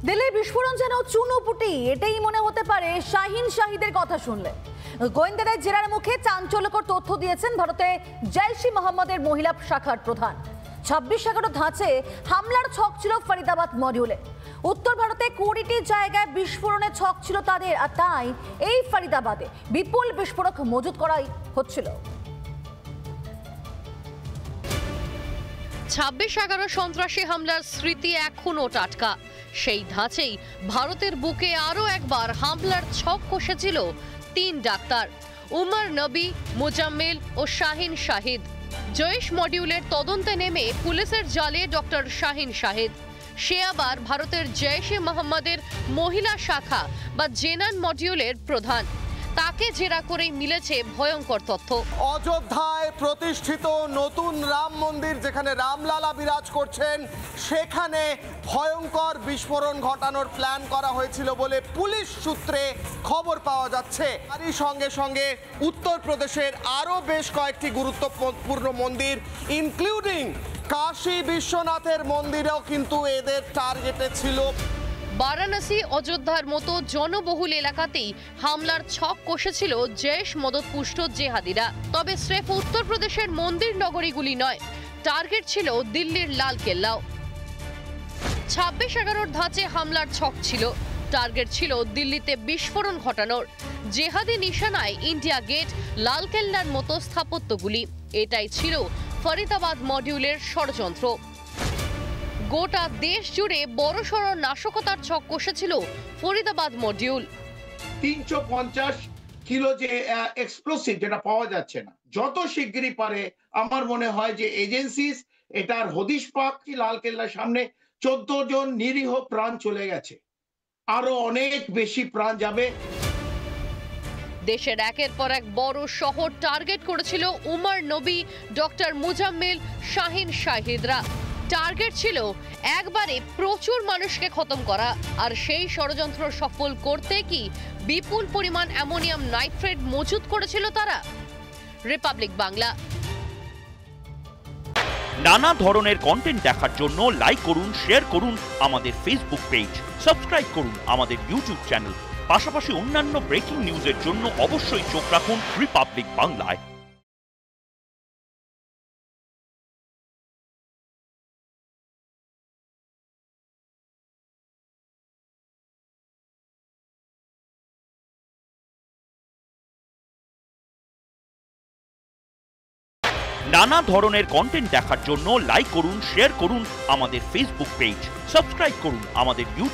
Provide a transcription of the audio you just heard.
দিল্লির বিস্ফোরণ যেন চুনোপুটি, এটাই মনে হতে পারে শাহিন শাহিদের কথা শুনলে। গোয়েন্দাদের জেরার মুখে চাঞ্চল্যকর তথ্য দিয়েছেন ভারতে জৈশ-ই মোহাম্মদের মহিলা শাখার প্রধান। 26-11 ধাঁচে হামলার ছক ছিল ফরিদাবাদ মডিউলে। উত্তর ভারতে 20টি জায়গায় বিস্ফোরণের ছক ছিল তাদের, আর তাই এই ফরিদাবাদে বিপুল বিস্ফোরক মজুত করাই হচ্ছিল। 26-11 সন্ত্রাসী হামলার স্মৃতি এখনো টাটকা। সেই ধাঁচেই ভারতের বুকে আরও একবার হামলার ছক কষেছিল 3 ডাক্তার, উমর নবী, মুজাম্মিল ও শাহিন শাহিদ। জৈশ মডিউলের তদন্তে নেমে পুলিশের জালে ডক্টর শাহিন শাহিদ। সে আবার ভারতের জৈশ-ই মোহাম্মদের মহিলা শাখা বা জেনান মডিউলের প্রধান। তাকে জেরা করেই মিলেছে ভয়ঙ্কর তথ্য। অযোধ্যায় প্রতিষ্ঠিত নতুন রাম মন্দির, যেখানে রামলালা বিরাজ করছেন, সেখানে ভয়ঙ্কর বিস্ফোরণ ঘটানোর প্ল্যান করা হয়েছিল বলে পুলিশ সূত্রে খবর পাওয়া যাচ্ছে। তারই সঙ্গে সঙ্গে উত্তরপ্রদেশের আরও বেশ কয়েকটি গুরুত্বপূর্ণ মন্দির, ইনক্লুডিং কাশী বিশ্বনাথের মন্দিরেও কিন্তু এদের টার্গেটে ছিল। বারাণসী, অযোধ্যার মতো জনবহুল এলাকাতেই হামলার ছক কষেছিল জৈশ মদতপুষ্ট জেহাদিরা। তবে স্রেফ উত্তরপ্রদেশের মন্দির নগরীগুলি নয়, টার্গেট ছিল দিল্লির লালকেল্লাও। 26-11 ধাঁচে হামলার ছক ছিল, টার্গেট ছিল দিল্লিতে বিস্ফোরণ ঘটানোর। জেহাদি নিশানায় ইন্ডিয়া গেট, লালকেল্লার মতো স্থাপত্যগুলি। এটাই ছিল ফরিদাবাদ মডিউলের ষড়যন্ত্র। গোটা দেশ জুড়ে বড়সড় নাশকতার ছক কষেছিল ফরিদাবাদ মডিউল। 350 কিলো যে এক্সপ্লোসিভ, যেটা পাওয়া যাচ্ছে না, যত শিগগিরই পারে আমার মনে হয় যে এজেন্সিস এটার হদিশ পাক। লালকেল্লার সামনে 14 জন নিরীহ প্রাণ চলে গেছে, আরো অনেক বেশি প্রাণ যাবে। দেশের একের পর এক বড় শহর টার্গেট করেছিল উমর নবী, ডক্টর মুজাম্মিল, শাহিন শাহিদরা। টার্গেট ছিল একবারে প্রচুর মানুষকে খতম করা। আর সেই ষড়যন্ত্র সফল করতে কি বিপুল পরিমাণ অ্যামোনিয়াম নাইট্রেট মজুত করেছিল তারা। রিপাবলিক বাংলা। নানা ধরনের কন্টেন্ট দেখার জন্য লাইক করুন, শেয়ার করুন আমাদের ফেসবুক পেজ, সাবস্ক্রাইব করুন আমাদের ইউটিউব চ্যানেল। পাশাপাশি অন্যান্য ব্রেকিং নিউজের জন্য অবশ্যই চোখ রাখুন রিপাবলিক বাংলায়। নানা ধরনের কন্টেন্ট দেখার জন্য লাইক করুন, শেয়ার করুন আমাদের ফেসবুক পেজ, সাবস্ক্রাইব করুন আমাদের ইউটিউব